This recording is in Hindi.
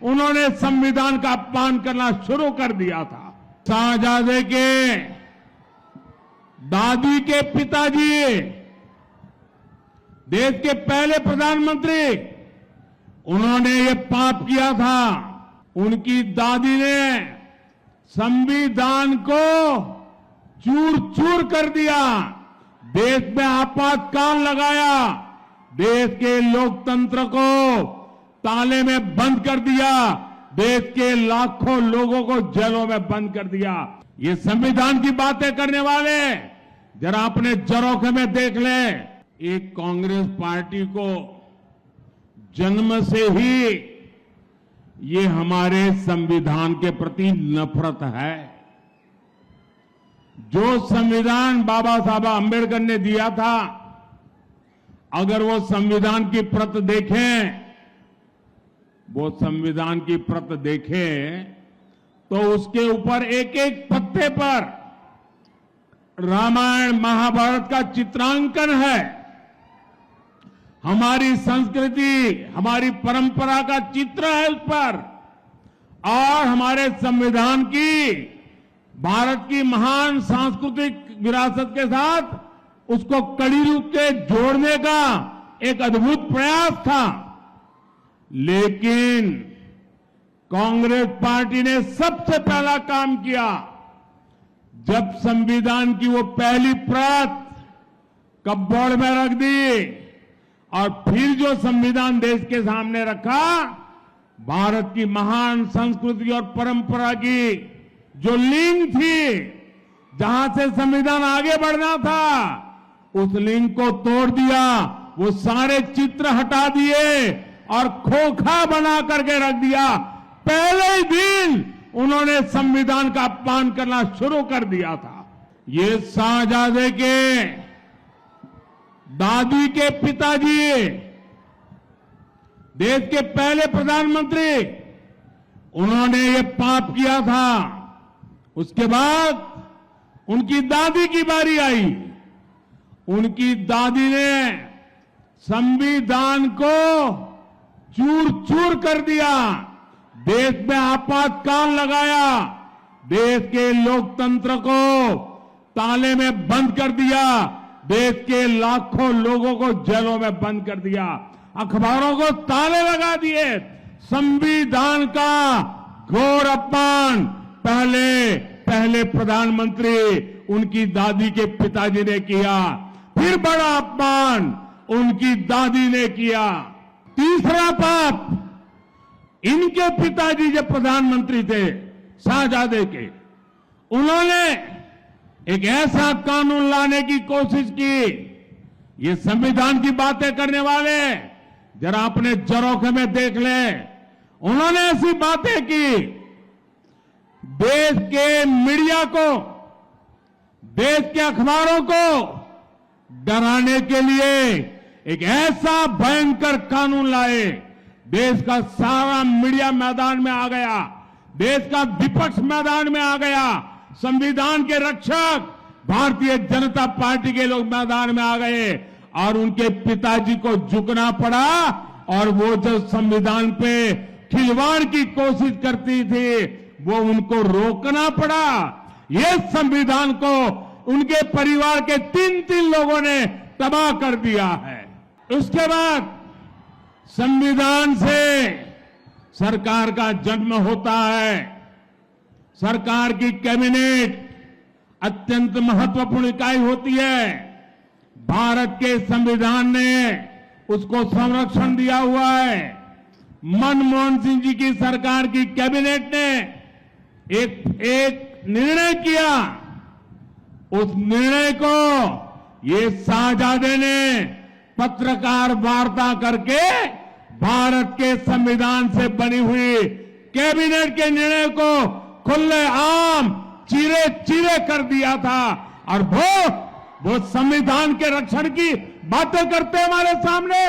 उन्होंने संविधान का अपमान करना शुरू कर दिया था। शाहजादे के दादी के पिताजी, देश के पहले प्रधानमंत्री, उन्होंने ये पाप किया था। उनकी दादी ने संविधान को चूर चूर कर दिया, देश में आपातकाल लगाया, देश के लोकतंत्र को ताले में बंद कर दिया, देश के लाखों लोगों को जेलों में बंद कर दिया। ये संविधान की बातें करने वाले जरा अपने जरोखे में देख ले। एक कांग्रेस पार्टी को जन्म से ही ये हमारे संविधान के प्रति नफरत है। जो संविधान बाबा साहब अंबेडकर ने दिया था, अगर वो संविधान की प्रत देखें, वो संविधान की प्रत देखें तो उसके ऊपर एक एक पत्ते पर रामायण महाभारत का चित्रांकन है। हमारी संस्कृति, हमारी परंपरा का चित्र है उस पर, और हमारे संविधान की, भारत की महान सांस्कृतिक विरासत के साथ उसको कड़ी रूप से जोड़ने का एक अद्भुत प्रयास था। लेकिन कांग्रेस पार्टी ने सबसे पहला काम किया, जब संविधान की वो पहली प्रत कपबोर्ड में रख दी और फिर जो संविधान देश के सामने रखा, भारत की महान संस्कृति और परंपरा की जो लिंक थी, जहां से संविधान आगे बढ़ना था, उस लिंक को तोड़ दिया। वो सारे चित्र हटा दिए और खोखा बना करके रख दिया। पहले ही दिन उन्होंने संविधान का अपमान करना शुरू कर दिया था। ये शाहजादे के दादी के पिताजी, देश के पहले प्रधानमंत्री, उन्होंने ये पाप किया था। उसके बाद उनकी दादी की बारी आई। उनकी दादी ने संविधान को चूर चूर कर दिया, देश में आपातकाल लगाया, देश के लोकतंत्र को ताले में बंद कर दिया, देश के लाखों लोगों को जेलों में बंद कर दिया, अखबारों को ताले लगा दिए। संविधान का घोर अपमान पहले प्रधानमंत्री उनकी दादी के पिताजी ने किया, फिर बड़ा अपमान उनकी दादी ने किया। तीसरा पाप, इनके पिताजी जब प्रधानमंत्री थे, शाहजादे के, उन्होंने एक ऐसा कानून लाने की कोशिश की। ये संविधान की बातें करने वाले जरा अपने जरोखे में देख ले। उन्होंने ऐसी बातें की, देश के मीडिया को, देश के अखबारों को डराने के लिए एक ऐसा भयंकर कानून लाए। देश का सारा मीडिया मैदान में आ गया, देश का विपक्ष मैदान में आ गया, संविधान के रक्षक भारतीय जनता पार्टी के लोग मैदान में आ गए और उनके पिताजी को झुकना पड़ा। और वो जो संविधान पे खिलवाड़ की कोशिश करती थी, वो उनको रोकना पड़ा। ये संविधान को उनके परिवार के 3 लोगों ने तबाह कर दिया है। उसके बाद संविधान से सरकार का जन्म होता है। सरकार की कैबिनेट अत्यंत महत्वपूर्ण इकाई होती है। भारत के संविधान ने उसको संरक्षण दिया हुआ है। मनमोहन सिंह जी की सरकार की कैबिनेट ने एक निर्णय किया। उस निर्णय को ये शाहजादे ने पत्रकार वार्ता करके भारत के संविधान से बनी हुई कैबिनेट के निर्णय को खुले आम चीरे चीरे कर दिया था। और वो संविधान के रक्षण की बातें करते हमारे सामने।